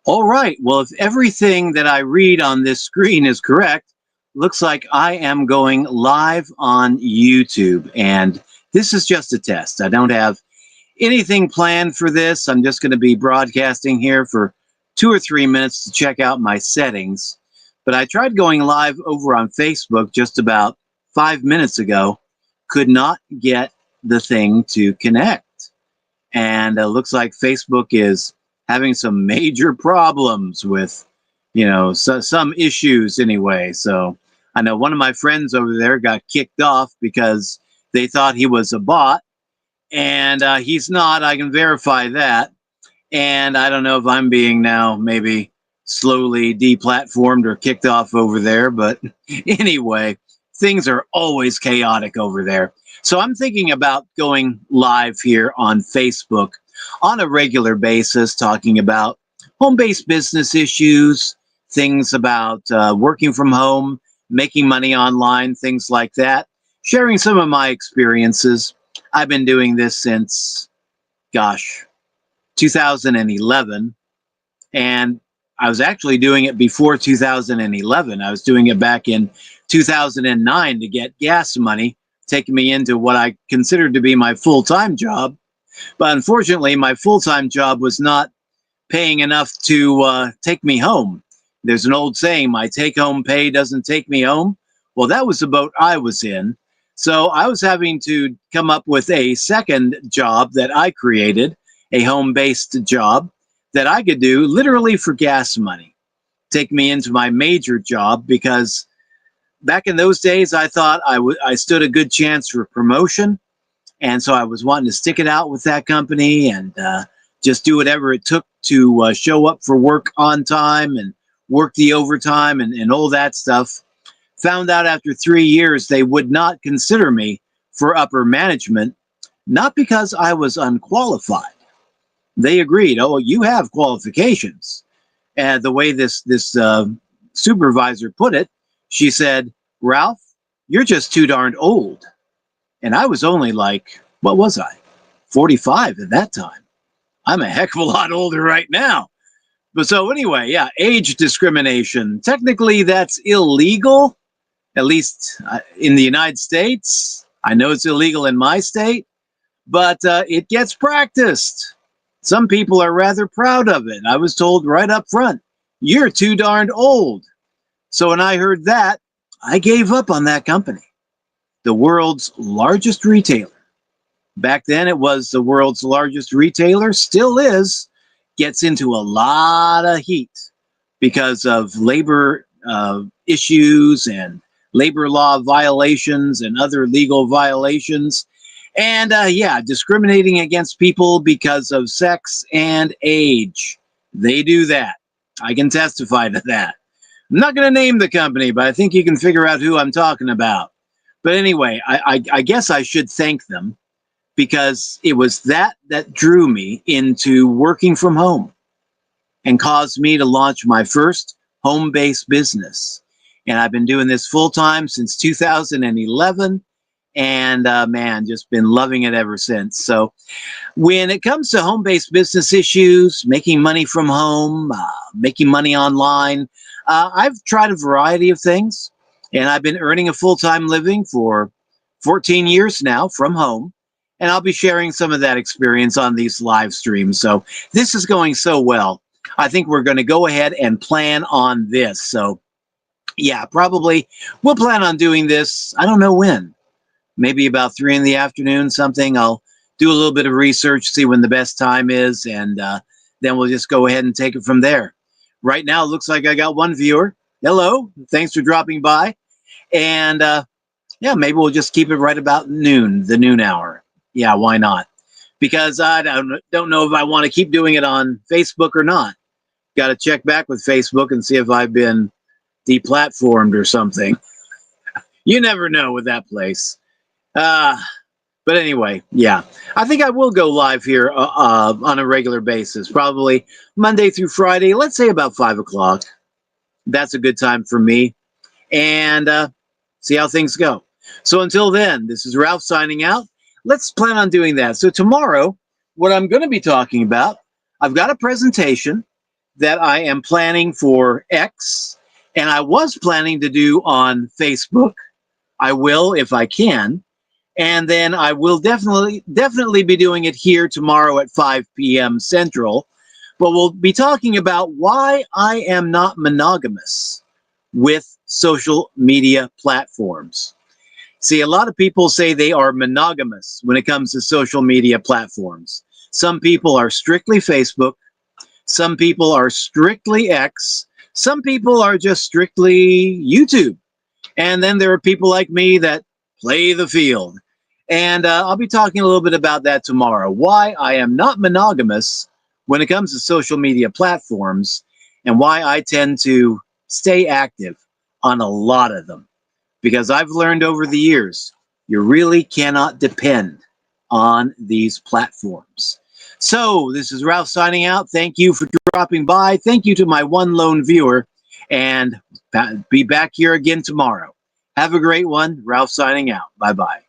All right. Well, if everything that I read on this screen is correct, looks like I am going live on YouTube. And this is just a test. I don't have anything planned for this. I'm just going to be broadcasting here for 2 or 3 minutes to check out my settings. But I tried going live over on Facebook just about 5 minutes ago, could not get the thing to connect. And it looks like Facebook is having some major problems with, some issues anyway. So I know one of my friends over there got kicked off because they thought he was a bot, and he's not. I can verify that. And I don't know if I'm being now maybe slowly deplatformed or kicked off over there, but anyway, things are always chaotic over there. So I'm thinking about going live here on Facebook on a regular basis, talking about home based business issues, things about working from home, making money online, things like that, sharing some of my experiences. I've been doing this since, gosh, 2011, and I was actually doing it before 2011. I was doing it back in 2009 to get gas money, taking me into what I considered to be my full-time job. But unfortunately, my full-time job was not paying enough to take me home. There's an old saying, my take-home pay doesn't take me home. Well, that was the boat I was in. So I was having to come up with a second job that I created, a home-based job that I could do literally for gas money, take me into my major job, because back in those days I thought I stood a good chance for promotion, and so I was wanting to stick it out with that company and just do whatever it took to show up for work on time and work the overtime and all that stuff. Found out after 3 years they would not consider me for upper management, not because I was unqualified. They agreed, oh, you have qualifications. And the way this supervisor put it, she said, Ralph, you're just too darn old. And I was only like, what was I? 45 at that time. I'm a heck of a lot older right now. But so anyway, yeah, age discrimination. Technically, that's illegal, at least in the United States. I know it's illegal in my state, but it gets practiced. Some people are rather proud of it. I was told right up front, you're too darned old. So when I heard that, I gave up on that company, the world's largest retailer. Back then, it was the world's largest retailer, still is, gets into a lot of heat because of labor issues and labor law violations and other legal violations. And yeah, discriminating against people because of sex and age. They do that. I can testify to that. I'm not going to name the company, but I think you can figure out who I'm talking about. But anyway, I guess I should thank them, because it was that drew me into working from home and caused me to launch my first home-based business. And I've been doing this full-time since 2011, and man, just been loving it ever since. So when it comes to home-based business issues, making money from home, making money online, I've tried a variety of things, and I've been earning a full-time living for 14 years now from home. And I'll be sharing some of that experience on these live streams. So this is going so well. I think we're going to go ahead and plan on this. So yeah, probably we'll plan on doing this. I don't know when, maybe about 3 in the afternoon, something. I'll do a little bit of research, see when the best time is, and then we'll just go ahead and take it from there. Right now, it looks like I got one viewer. Hello, thanks for dropping by. And yeah, maybe we'll just keep it right about noon, the noon hour. Yeah, why not? Because I don't know if I want to keep doing it on Facebook or not. Got to check back with Facebook and see if I've been deplatformed or something. You never know with that place. Uh, but anyway, yeah, I think I will go live here on a regular basis, probably Monday through Friday, let's say about 5 o'clock. That's a good time for me. And see how things go. So until then, this is Ralph signing out. Let's plan on doing that. So tomorrow, what I'm going to be talking about, I've got a presentation, that I am planning for X, and I was planning to do on Facebook. I will if I can. And then I will definitely be doing it here tomorrow at 5 p.m. Central. But we'll be talking about why I am not monogamous with social media platforms. See, a lot of people say they are monogamous when it comes to social media platforms. Some people are strictly Facebook. Some people are strictly X. Some people are just strictly YouTube. And then there are people like me that play the field. And I'll be talking a little bit about that tomorrow. Why I am not monogamous when it comes to social media platforms, and why I tend to stay active on a lot of them. Because I've learned over the years, you really cannot depend on these platforms. So, this is Ralph signing out. Thank you for dropping by. Thank you to my one lone viewer, and be back here again tomorrow. Have a great one. Ralph signing out. Bye-bye.